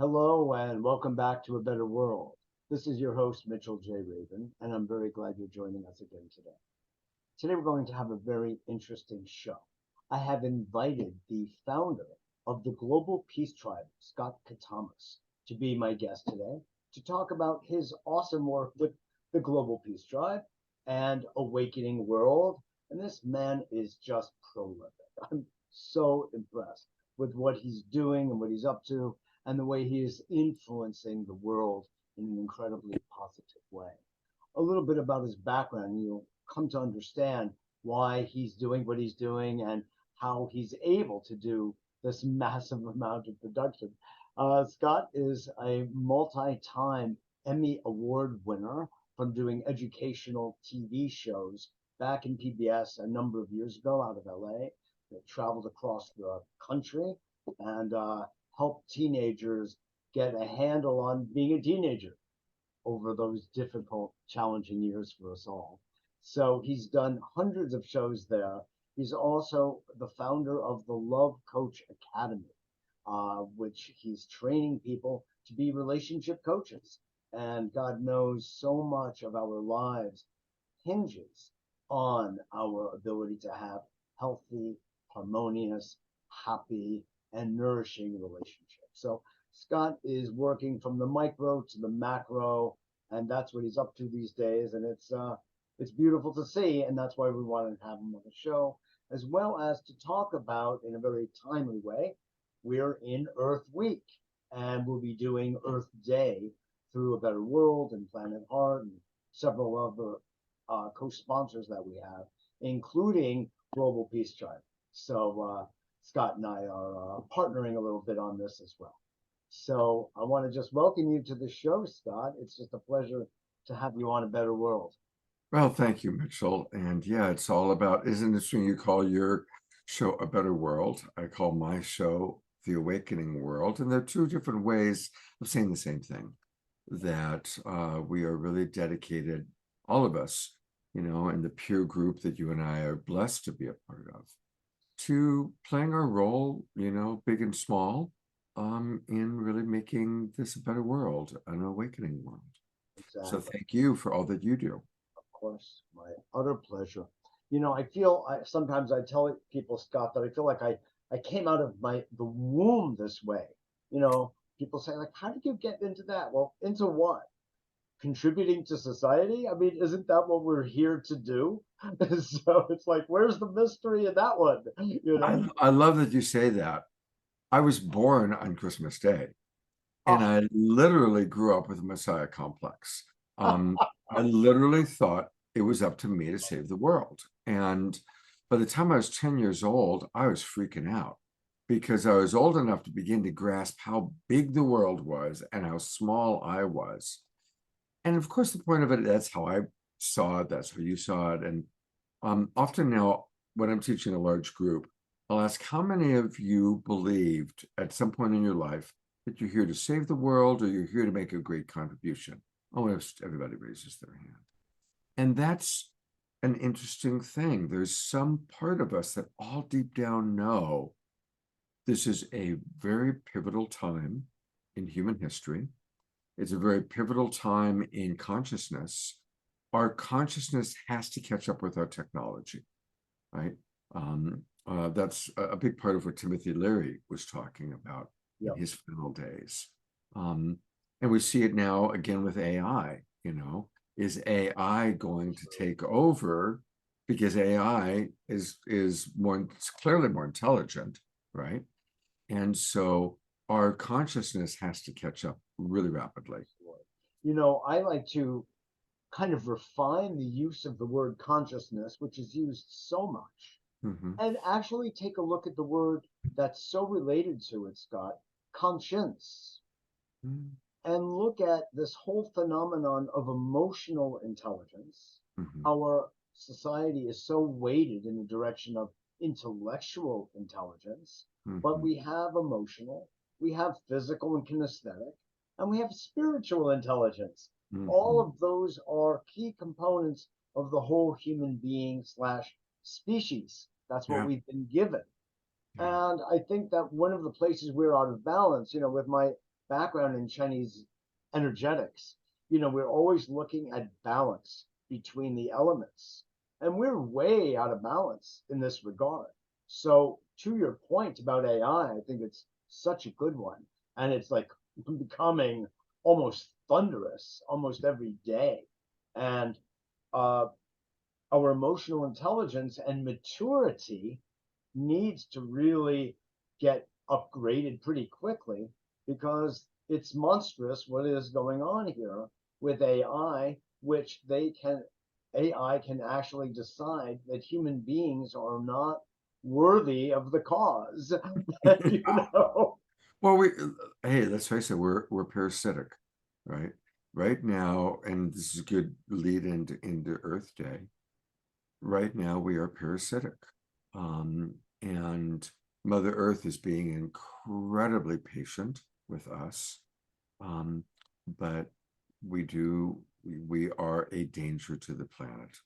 Hello and welcome back to A Better World. This is your host, Mitchell J. Rabin, and I'm very glad you're joining us again today. Today we're going to have a very interesting show. I have invited the founder of the Global Peace Tribe, Scott Catamas, to be my guest today to talk about his awesome work with the Global Peace Tribe and Awakening World. And this man is just prolific. I'm so impressed with what he's doing and what he's up to and the way he is influencing the world in an incredibly positive way. A little bit about his background, and you'll come to understand why he's doing what he's doing and how he's able to do this massive amount of production. Scott is a multi-time Emmy Award winner from doing educational TV shows back in PBS a number of years ago out of LA. That traveled across the country and helped teenagers get a handle on being a teenager over those difficult, challenging years for us all. So he's done hundreds of shows there. He's also the founder of the Love Coach Academy, which he's training people to be relationship coaches. And God knows so much of our lives hinges on our ability to have healthy, harmonious, happy, and nourishing relationships. So Scott is working from the micro to the macro, and that's what he's up to these days. And it's beautiful to see, and that's why we wanted to have him on the show, as well as to talk about in a very timely way. We're in Earth Week, and we'll be doing Earth Day through A Better World and Planet Heart and several other co-sponsors that we have, including Global Peace Tribe. So Scott and I are partnering a little bit on this as well. So I want to just welcome you to the show, Scott. It's just a pleasure to have you on A Better World. Well, thank you, Mitchell. And yeah, it's all about, isn't it interesting you call your show A Better World? I call my show The Awakening World. And they're two different ways of saying the same thing, that we are really dedicated, all of us, in the peer group that you and I are blessed to be a part of, to playing our role, big and small, in really making this a better world, an awakening world. So Exactly. thank you for all that you do. Of course, my utter pleasure. I feel sometimes I tell people, Scott, that I feel like I came out of the womb this way. People say like, how did you get into that? Well, into what? Contributing to society? I mean, isn't that what we're here to do? So it's like, where's the mystery in that one? You know? I love that you say that. I was born on Christmas Day, and Oh, I literally grew up with a Messiah complex. I literally thought it was up to me to save the world. And by the time I was 10 years old, I was freaking out because I was old enough to begin to grasp how big the world was and how small I was. And of course, the point of it, that's how I saw it, that's how you saw it. And often now, when I'm teaching a large group, I'll ask how many of you believed at some point in your life that you're here to save the world or you're here to make a great contribution. Almost everybody raises their hand. And that's an interesting thing. There's some part of us that all deep down know this is a very pivotal time in human history. It's a very pivotal time in consciousness. Our consciousness has to catch up with our technology, right? That's a big part of what Timothy Leary was talking about in yeah. his final days. And we see it now again with AI, is AI going to take over because AI is more, it's clearly more intelligent, right? And so our consciousness has to catch up really rapidly. I like to kind of refine the use of the word consciousness, which is used so much, Mhm. and actually take a look at the word that's so related to it, Scott, conscience, Mhm. and look at this whole phenomenon of emotional intelligence. Mhm. Our society is so weighted in the direction of intellectual intelligence, but Mhm. we have emotional, we have physical and kinesthetic, and we have spiritual intelligence. All Mhm. of those are key components of the whole human being slash species. That's what Yeah. we've been given. Yeah. And I think that one of the places we're out of balance, with my background in Chinese energetics, you know, we're always looking at balance between the elements, and we're way out of balance in this regard. So, to your point about AI, I think it's such a good one, and it's like becoming almost thunderous almost every day. And uh, our emotional intelligence and maturity needs to really get upgraded pretty quickly because it's monstrous what is going on here with AI, which AI can actually decide that human beings are not worthy of the cause. you Yeah. know, Well, hey, let's face it, we're parasitic, right? Right now, and this is a good lead into Earth Day. Right now, we are parasitic, and Mother Earth is being incredibly patient with us, um, but we are a danger to the planet.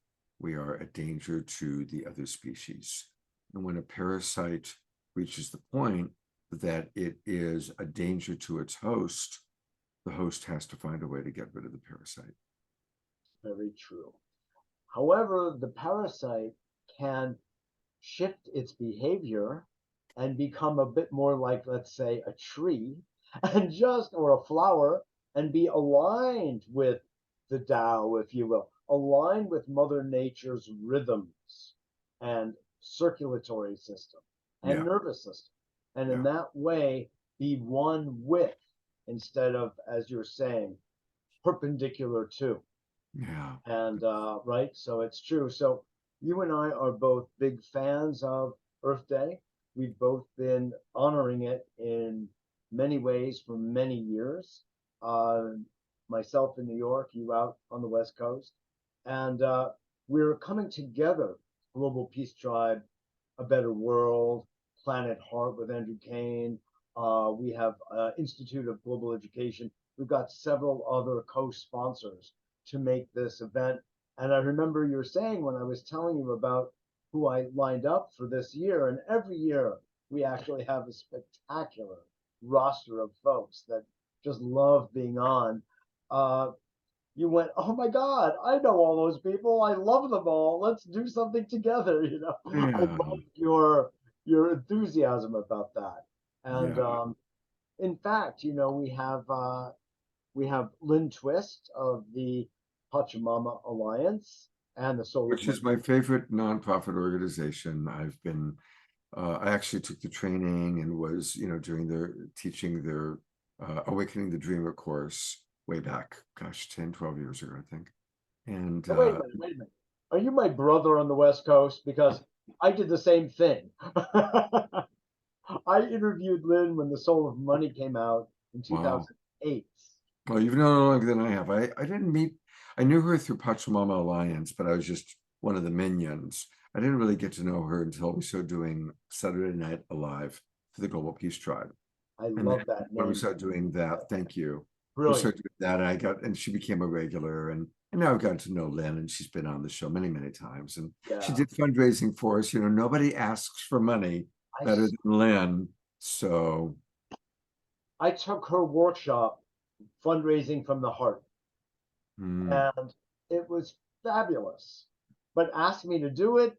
We are a danger to the other species, and when a parasite reaches the point that it is a danger to its host, the host has to find a way to get rid of the parasite. very true. However, the parasite can shift its behavior and become a bit more like, let's say, a tree and just, or a flower, and be aligned with the Tao, if you will, aligned with Mother Nature's rhythms and circulatory system and Yeah, nervous system. And in yeah, that way, be one with, instead of, as you're saying, perpendicular to. yeah. And right, so it's true. So you and I are both big fans of Earth Day. We've both been honoring it in many ways for many years. Uh, Myself in New York, you out on the West Coast, and we're coming together. Global Peace Tribe, A Better World, Planet Heart with Andrew Kane. We have Institute of Global Education. We've got several other co-sponsors to make this event. And I remember you were saying when I was telling you about who I lined up for this year, and every year we actually have a spectacular roster of folks that just love being on. Uh, you went, oh my God, I know all those people. I love them all. Let's do something together. I Yeah, love your enthusiasm about that. And yeah. in fact, we have Lynn Twist of the Pachamama Alliance and the Soul of Which is Money. my favorite nonprofit organization. I actually took the training and was, doing teaching their Awakening the Dreamer course way back, gosh, 10, 12 years ago, I think. And Oh, wait a minute, wait a minute. Are you my brother on the West Coast? Because I did the same thing. I interviewed Lynn when the Soul of Money came out in wow. 2008. Well, you've known her longer than I have. I knew her through Pachamama Alliance, but I was just one of the minions. I didn't really get to know her until we started doing Saturday Night Alive for the Global Peace Tribe. I And then love that when we name. started doing that, thank you. We Brilliant. started doing that, and and she became a regular, and now I've gotten to know Lynn, and she's been on the show many, many times. And she Yeah. did fundraising for us. Nobody asks for money I, better s- than Lynn. So, I took her workshop, Fundraising from the Heart, hmm. and it was fabulous. But ask me to do it,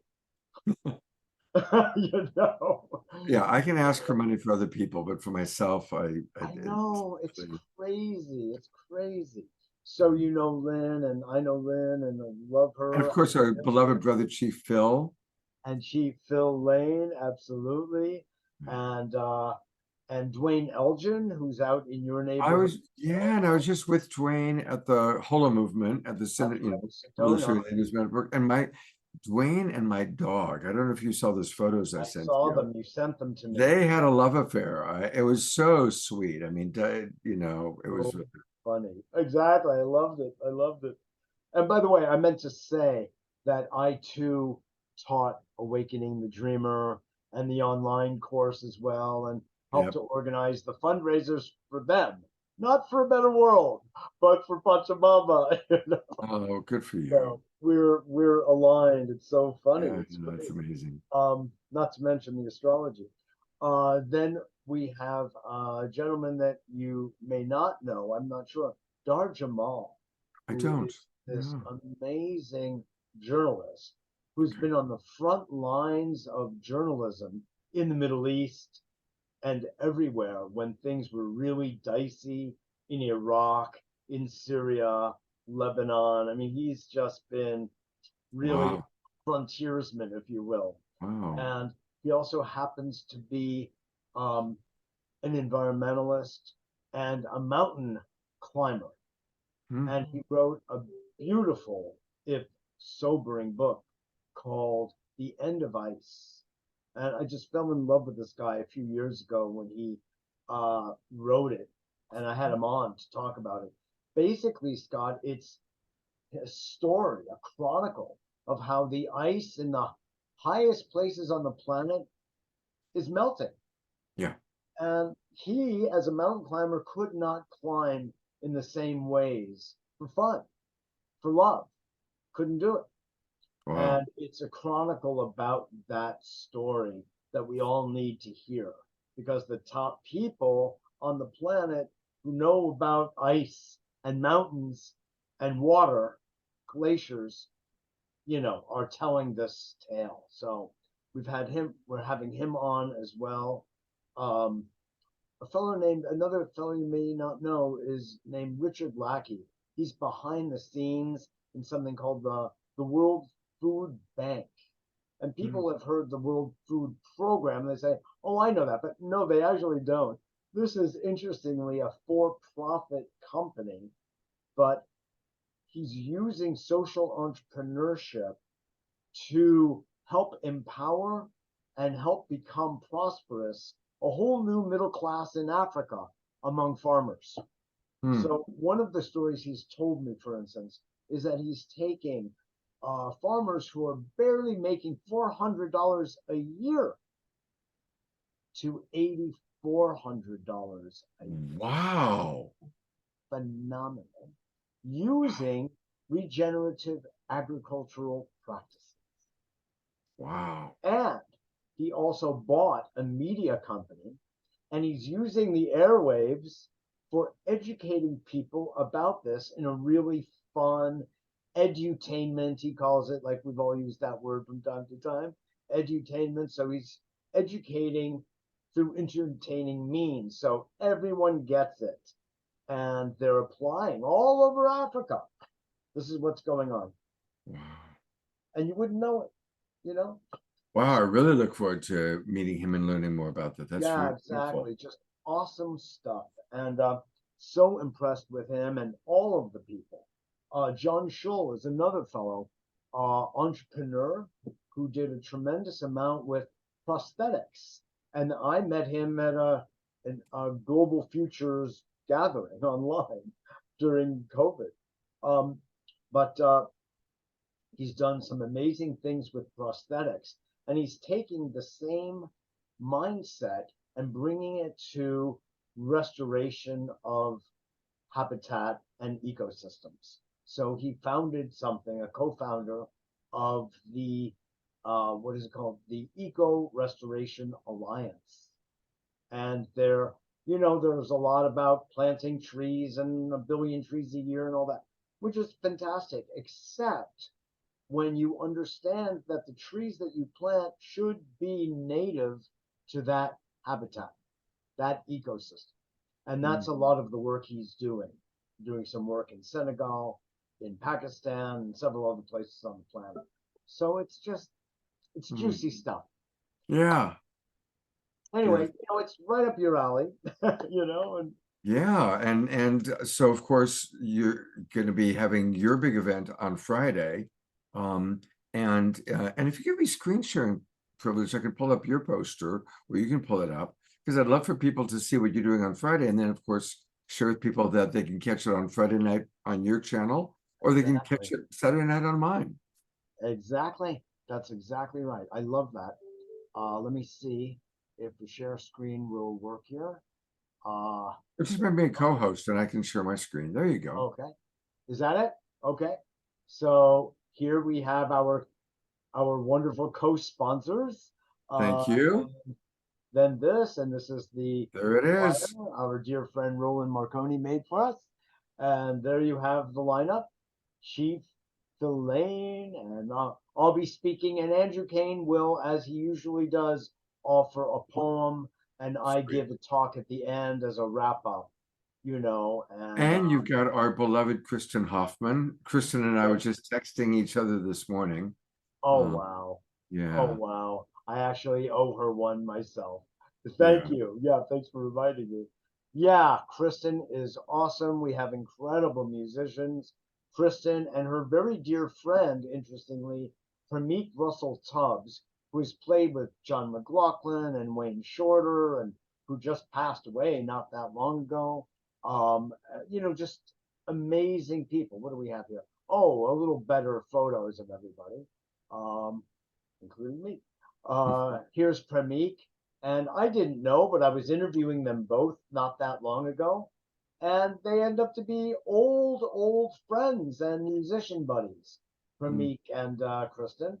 you know. Yeah, I can ask for money for other people, but for myself, I know it's really- crazy. It's crazy. So you know Lynn, and I know Lynn, and I love and of her. course, our beloved brother Chief Phil. And she, Phil Lane, absolutely, and Dwayne Elgin, who's out in your neighborhood. Yeah, and I was just with Dwayne at the Holo movement at the That's Senate, right, Military Sedona. Leaders Network, and my Dwayne and my dog. I don't know if you saw those photos I I sent saw you. them. You sent them to me. They had a love affair. It was so sweet. I mean, it Oh, was really, funny. Exactly. I loved it. I loved it. And by the way, I meant to say that I too taught Awakening the Dreamer and the online course as well, and helped yep. to organize the fundraisers for them. Not for a better world, but for Pachamama. Oh, good for you. So we're aligned. It's so funny. Yeah, It's that's great. amazing. Not to mention the astrology. Then we have a gentleman that you may not know, I'm not sure, Dar Jamal, I who don't. is this Yeah. amazing journalist who's Okay. been on the front lines of journalism in the Middle East and everywhere when things were really dicey in Iraq, in Syria, Lebanon. I mean, he's just been really Wow. frontiersman, if you will. Wow. And he also happens to be um, an environmentalist and a mountain climber. Hmm. And he wrote a beautiful, if sobering, book called The End of Ice. And I just fell in love with this guy a few years ago when he wrote it, and I had him on to talk about it. Basically, Scott, it's a story, a chronicle of how the ice in the highest places on the planet is melting. Yeah. And he, as a mountain climber, could not climb in the same ways for fun, for love. Couldn't do it. Wow. And it's a chronicle about that story that we all need to hear because the top people on the planet who know about ice and mountains and water, glaciers, are telling this tale. So we're having him on as well. Um, another fellow you may not know is named Richard Lackey. He's behind the scenes in something called the World Food Bank. And Hmm. people have heard the World Food Program. And they say, oh, I know that. But no, they actually don't. This is interestingly a for profit company, but he's using social entrepreneurship to help empower and help become prosperous a whole new middle class in Africa among farmers. Hmm. So, one of the stories he's told me, for instance, is that he's taking farmers who are barely making $400 a year to $8,400 a year. Wow. Phenomenal. Using regenerative agricultural practices. Wow. And he also bought a media company and he's using the airwaves for educating people about this in a really fun edutainment, he calls it, like we've all used that word from time to time, edutainment. So he's educating through entertaining means. So everyone gets it. And they're applying all over Africa. This is what's going on. Wow. And you wouldn't know it, you know? Wow. I So really look forward to meeting him and learning more about that. That's yeah, really wonderful. exactly. Just awesome stuff. And so impressed with him and all of the people. John Schull is another fellow entrepreneur who did a tremendous amount with prosthetics. And I met him at a Global Futures gathering online during COVID. Um, but he's done some amazing things with prosthetics, and he's taking the same mindset and bringing it to restoration of habitat and ecosystems. So he founded something, a co-founder of the what is it called? The Eco Restoration Alliance. And there's a lot about planting trees and a billion trees a year and all that, which is fantastic, except when you understand that the trees that you plant should be native to that habitat, that ecosystem. And that's Hmm. a lot of the work he's doing some work in Senegal, in Pakistan, and several other places on the planet. So it's Hmm. juicy stuff. Yeah. Anyway, Beautiful. it's right up your alley, and Yeah, and so of course you're going to be having your big event on Friday, um, and if you give me screen sharing privilege, I can pull up your poster, or you can pull it up because I'd love for people to see what you're doing on Friday, and then of course share with people that they can catch it on Friday night on your channel, or they can catch exactly. it Saturday night on mine. Exactly. That's exactly right. I love that. Let me see if the share screen will work here. Uh, Or just by being a co-host, and I can share my screen. There you go. okay. Is that it? Okay. So here we have our wonderful co-sponsors. Thank Uh, you. then this, and this is the There it flyer is. our dear friend Roland Marconi made for us. And there you have the lineup. Chief Delane, and I'll be speaking, and Andrew Kane will, as he usually does, offer a poem, and I Sweet. give a talk at the end as a wrap up, and And you've got our beloved Kristen Hoffman. Kristen and I were yes. just texting each other this morning. Oh Um, wow. Oh yeah, wow. I actually owe her one myself. Thank yeah. you. Yeah, thanks for reminding me. Yeah, Kristen is awesome. We have incredible musicians. Kristen and her very dear friend, interestingly, Prameek Russell Tubbs, who has played with John McLaughlin and Wayne Shorter and who just passed away not that long ago. Just amazing people. What do we have here? Oh, a little better photos of everybody, um, including me. Here's Prameek, and I didn't know, but I was interviewing them both not that long ago, and they end up to be old friends and musician buddies, Mm. Prameek and Kristen.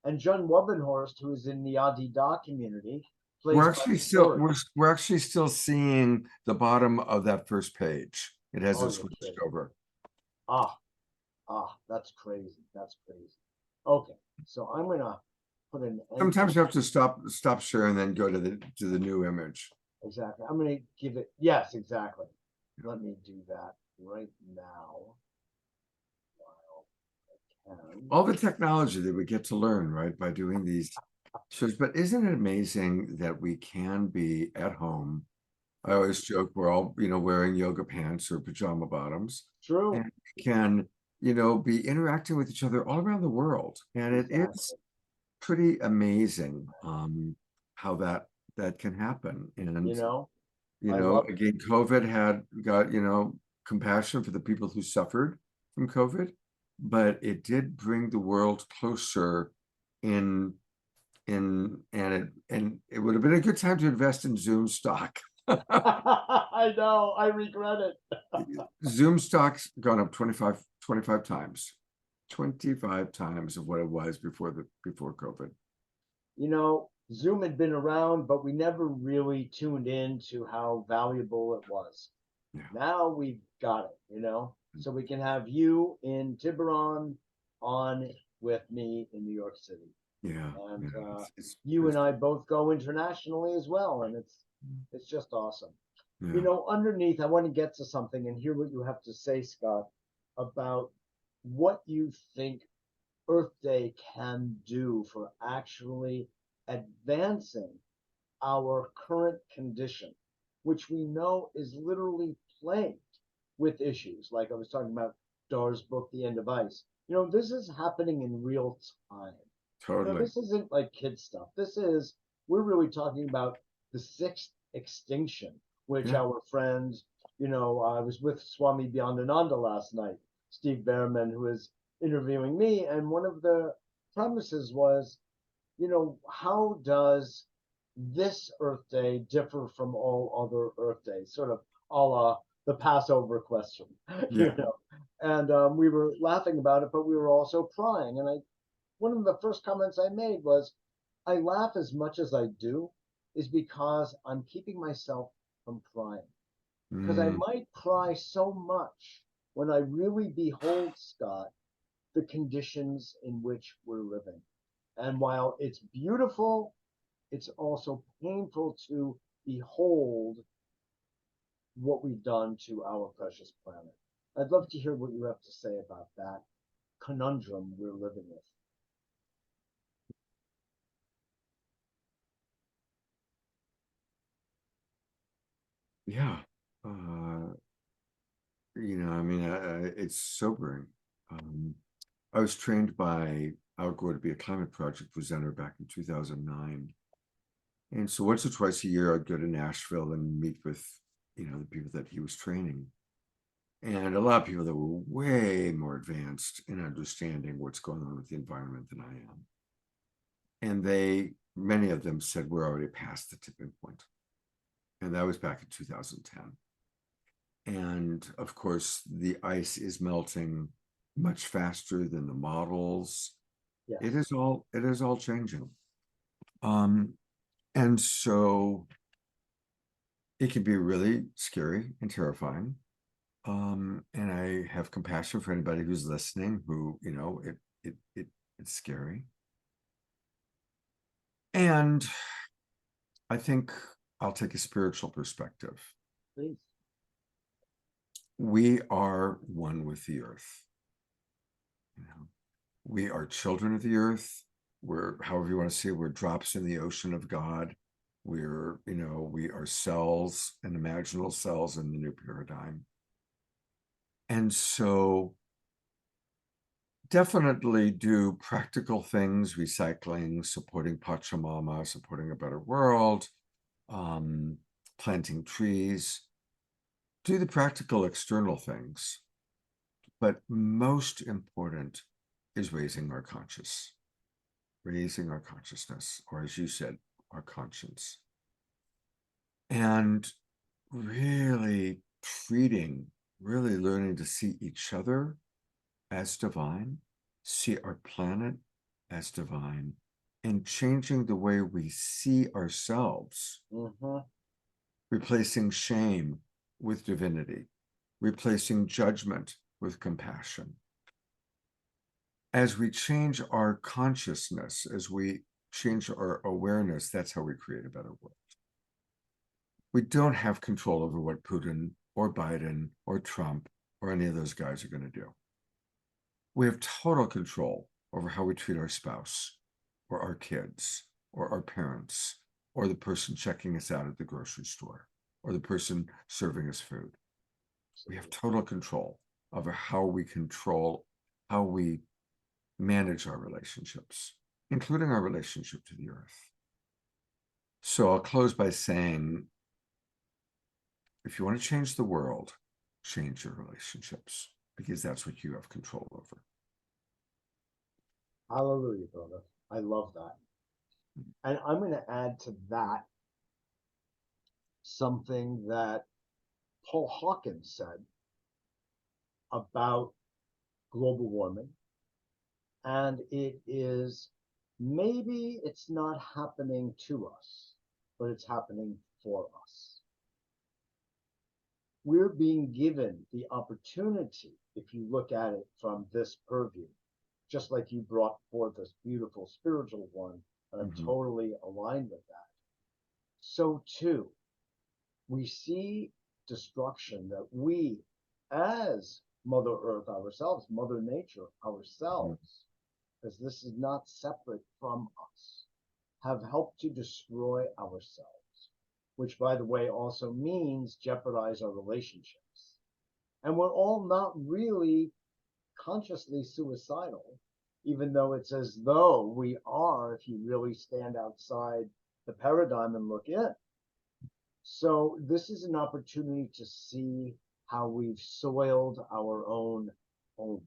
And John Wubbenhorst, who is in the Adi Da community, plays We're by actually the still board. we're actually still seeing the bottom of that first page. It Oh, hasn't you're switched kidding. over. Ah, that's crazy. That's crazy. Okay, so I'm gonna put an end to Sometimes you have to stop sharing, then go to the new image. exactly. I'm gonna give it. Yes, exactly. Let me do that right now while I can. All the technology that we get to learn, right, by doing these shows. But isn't it amazing that we can be at home? I always joke we're all, wearing yoga pants or pajama bottoms, True. and we can, be interacting with each other all around the world. And it is Exactly. pretty amazing how that can happen. You And, know, I love it. again, COVID got, compassion for the people who suffered from COVID, but it did bring the world closer in and it would have been a good time to invest in Zoom stock. I know. I regret it. Zoom stock's gone up 25 times. 25 times of what it was before COVID. Zoom had been around, but we never really tuned in to how valuable it was. Yeah. Now we've got it. So we can have you in Tiburon on with me in New York City. Yeah. And Yeah. you and I both go internationally as well, and it's just awesome. Yeah. Underneath, I want to get to something and hear what you have to say, Scott, about what you think Earth Day can do for actually advancing our current condition, which we know is literally plagued with issues. Like I was talking about Dar's book, The End of Ice. This is happening in real time. Totally. This isn't like kid stuff. We're really talking about the sixth extinction, which Yeah. our friends, I was with Swami Byandananda last night, Steve Behrman, who is interviewing me, and one of the premises was, how does this Earth Day differ from all other Earth Days? Sort of a la the Passover question, Yeah. And we were laughing about it, but we were also crying. And one of the first comments I made was, I laugh as much as I do is because I'm keeping myself from crying. Because I Mm, might cry so much when I really behold, Scott, the conditions in which we're living. And while it's beautiful, it's also painful to behold what we've done to our precious planet. I'd love to hear what you have to say about that conundrum we're living with. yeah. Uh, I mean, it's sobering. Um, I was trained by Al Gore to be a climate project presenter back in 2009. And so once or twice a year, I'd go to Nashville and meet with, the people that he was training. And a lot of people that were way more advanced in understanding what's going on with the environment than I am. And many of them said, we're already past the tipping point. And that was back in 2010. And of course, the ice is melting much faster than the models. Yes. It is all changing. Um, And so it can be really scary and terrifying. And I have compassion for anybody who's listening who, it's scary. And I think I'll take a spiritual perspective. Please. We are one with the earth. We are children of the earth. We're, however you want to see it, we're drops in the ocean of God. We are cells and imaginal cells in the new paradigm. And so definitely do practical things, recycling, supporting Pachamama, supporting a better world, planting trees. Do the practical external things. But most important is raising our consciousness, or as you said, our conscience. And really learning to see each other as divine, see our planet as divine, and changing the way we see ourselves, replacing shame with divinity, replacing judgment with compassion. As we change our consciousness, as we change our awareness, that's how we create a better world. We don't have control over what Putin or Biden or Trump or any of those guys are going to do. We have total control over how we treat our spouse or our kids or our parents or the person checking us out at the grocery store or the person serving us food. We have total control over how we manage our relationships, including our relationship to the earth. So I'll close by saying, if you want to change the world, change your relationships, because that's what you have control over. Hallelujah, brother. I love that. And I'm going to add to that something that Paul Hawkins said about global warming. And it is, maybe it's not happening to us, but it's happening for us. We're being given the opportunity, if you look at it from this purview, just like you brought forth this beautiful spiritual one, and I'm totally aligned with that. So too, we see destruction that we, as Mother Earth ourselves, Mother Nature ourselves, because this is not separate from us, have helped to destroy ourselves, which, by the way, also means jeopardize our relationships. And we're all not really consciously suicidal, even though it's as though we are if you really stand outside the paradigm and look in. So this is an opportunity to see how we've soiled our own home.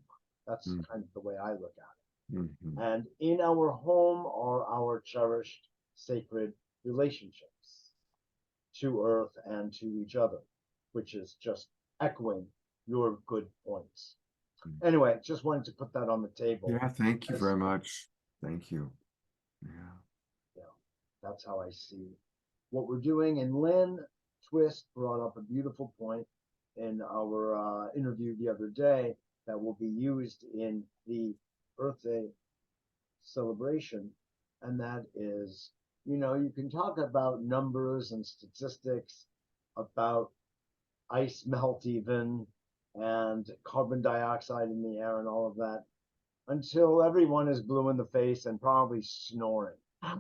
That's kind of the way I look at it. And in our home are our cherished, sacred relationships to earth and to each other, which is just echoing your good points. Anyway, just wanted to put that on the table. Yeah, thank you very much. Thank you. Yeah, that's how I see what we're doing. And Lynn Twist brought up a beautiful point in our interview the other day that will be used in the Earth Day celebration. And that is, you can talk about numbers and statistics about ice melt even and carbon dioxide in the air and all of that until everyone is blue in the face and probably snoring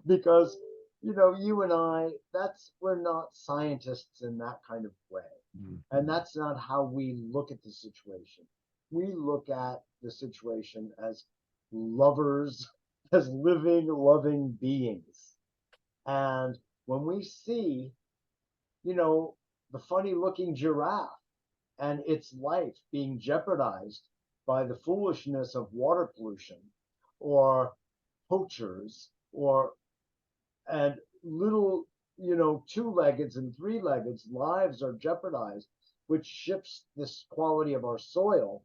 because you and I, we're not scientists in that kind of way. And that's not how we look at the situation. We look at the situation as lovers, as living, loving beings. And when we see, the funny looking giraffe and its life being jeopardized by the foolishness of water pollution or poachers and little, two-leggeds and three-leggeds lives are jeopardized, which shifts this quality of our soil,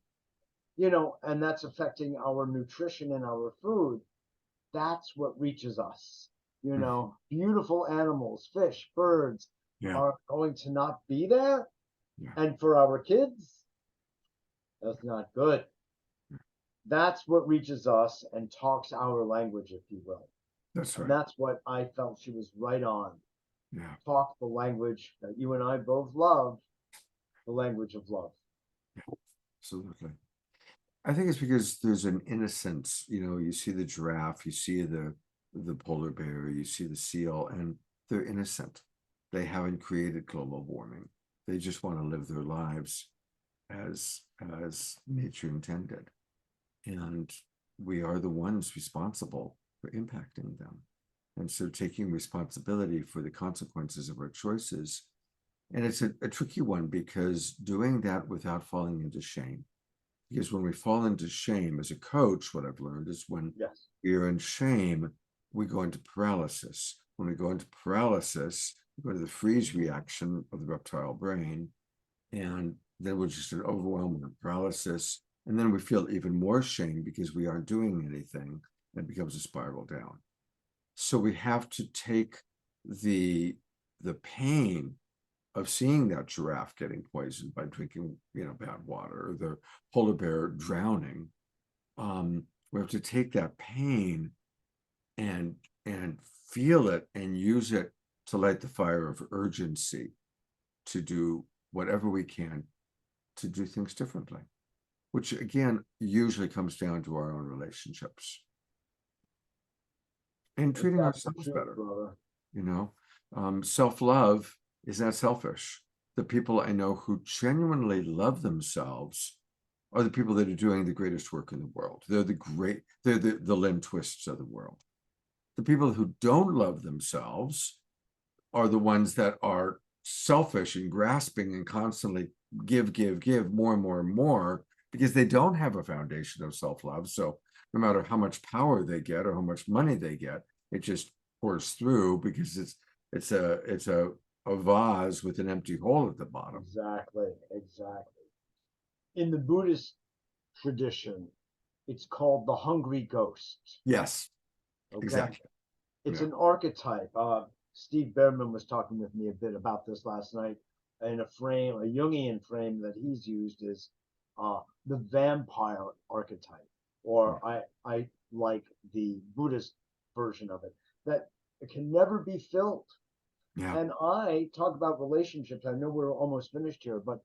and that's affecting our nutrition and our food. That's what reaches us. You know, beautiful animals, fish, birds Yeah, are going to not be there. yeah, And for our kids, that's not good. That's what reaches us and talks our language, if you will. that's And right. that's what I felt she was right on. Yeah, Talk the language that you and I both love, the language of love. absolutely. I think it's because there's an innocence, you see the giraffe, you see the polar bear, you see the seal, and they're innocent. They haven't created global warming. They just want to live their lives as as nature intended. And we are the ones responsible for impacting them. And so taking responsibility for the consequences of our choices. And it's a tricky one because doing that without falling into shame. Because when we fall into shame as a coach, what I've learned is when Yes. we're in shame, we go into paralysis. When we go into paralysis, we go to the freeze reaction of the reptile brain, and then we're just an overwhelming paralysis. And then we feel even more shame because we aren't doing anything, and it becomes a spiral down. So we have to take the the pain of seeing that giraffe getting poisoned by drinking, bad water, or the polar bear drowning. We have to take that pain and and feel it and use it to light the fire of urgency to do whatever we can to do things differently, which again usually comes down to our own relationships and It's treating absolutely ourselves true, better. brother. you know Self-love is not selfish. The people I know who genuinely love themselves are the people that are doing the greatest work in the world. They're the limb twists of the world. The people who don't love themselves are the ones that are selfish and grasping and constantly give more and more and more because they don't have a foundation of self-love. So no matter how much power they get or how much money they get, it just pours through because it's a vase with an empty hole at the bottom. Exactly. Exactly. In the Buddhist tradition, it's called the hungry ghost. Yes, Okay. exactly. It's Yeah. an archetype. Steve Behrman was talking with me a bit about this last night. In a frame, a Jungian frame that he's used is the vampire archetype, or I like the Buddhist version of it, that it can never be filled. Yeah. And I talk about relationships. I know we're almost finished here, but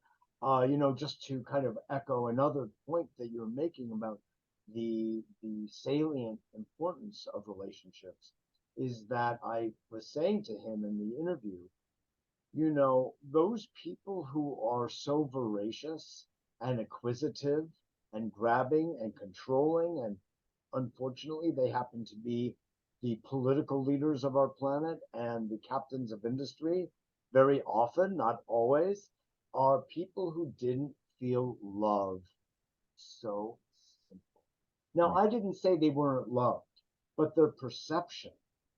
just to kind of echo another point that you're making about the salient importance of relationships is that I was saying to him in the interview, those people who are so voracious and acquisitive and grabbing and controlling, and unfortunately, they happen to be the political leaders of our planet and the captains of industry, very often, not always, are people who didn't feel love. So simple. Now, Right. I didn't say they weren't loved, but their perception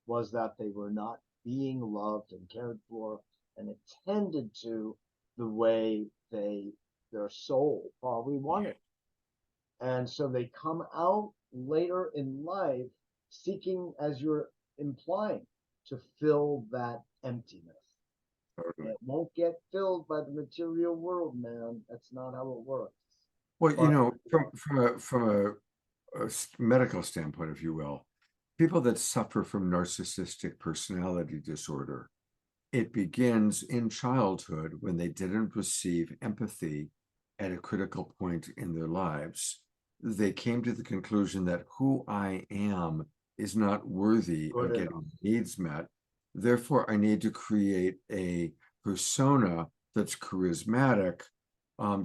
was that they were not being loved and cared for and attended to the way their soul probably wanted. And so they come out later in life seeking, as you're implying, to fill that emptiness. Totally. It won't get filled by the material world, man. That's not how it works. Well, But from a medical standpoint, if you will, people that suffer from narcissistic personality disorder, it begins in childhood when they didn't receive empathy at a critical point in their lives. They came to the conclusion that who I am is not worthy good of enough. getting needs met. Therefore, I need to create a persona that's charismatic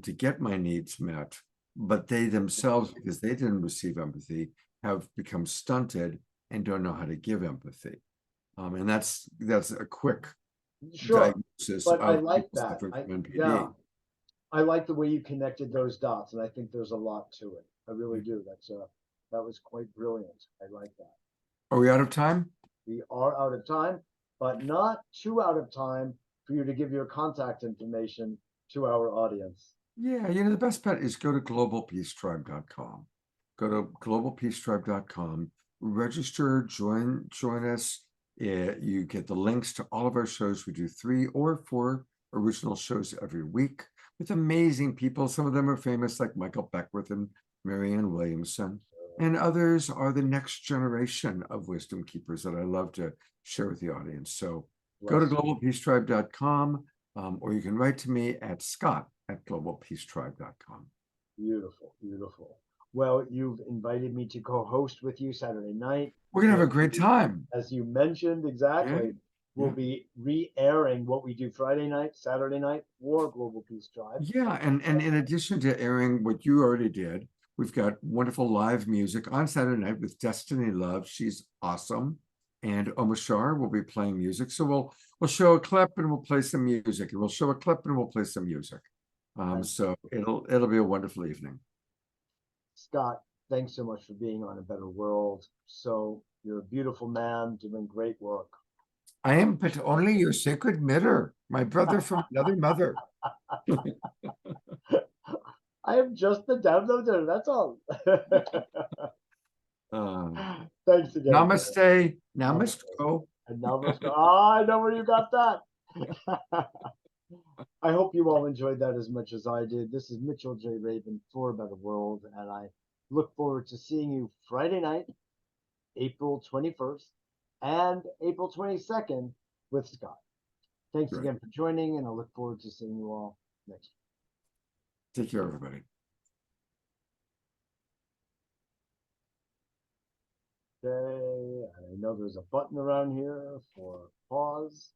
to get my needs met. But they themselves, because they didn't receive empathy, have become stunted and don't know how to give empathy. And that's a quick Sure. diagnosis But I of like people that. suffering from Yeah, NPD. I like the way you connected those dots, and I think there's a lot to it. I really do. That was quite brilliant. I like that. Are we out of time? We are out of time, but not too out of time for you to give your contact information to our audience. Yeah, the best bet is go to globalpeacetribe.com. Go to globalpeacetribe.com, register, join us. You get the links to all of our shows. We do 3 or 4 original shows every week with amazing people. Some of them are famous, like Michael Beckwith and Marianne Williamson, and others are the next generation of wisdom keepers that I love to share with the audience. So go to Bless you. globalpeacetribe.com, or you can write to me at scott@globalpeacetribe.com. Beautiful, beautiful. Well, you've invited me to co-host with you Saturday night. We're gonna have a We'll great be, time. as you mentioned, Yeah, exactly. We'll yeah. be re-airing what we do Friday night, Saturday night for Global Peace Tribe. Yeah, and in addition to airing what you already did, we've got wonderful live music on Saturday night with Destiny Love. She's awesome. And Omashar will be playing music. So we'll show a clip and we'll play some music. And we'll show a clip and we'll play some music. So Fantastic. it'll be a wonderful evening. Scott, thanks so much for being on A Better World. So you're a beautiful man doing great work. I am but only your sacred mirror, my brother from another mother. I am just the downloader, that's all. Uh, Thanks again, brother. namaste, Namaste. namaste. And now let's go. Ah, I know where you got that. I hope you all enjoyed that as much as I did. This is Mitchell J. Rabin for A Better World, and I look forward to seeing you Friday night, April 21st, and April 22nd with Scott. Thanks Right. again for joining, and I look forward to seeing you all next Take care, everybody. day. And I know there's a button around here for pause.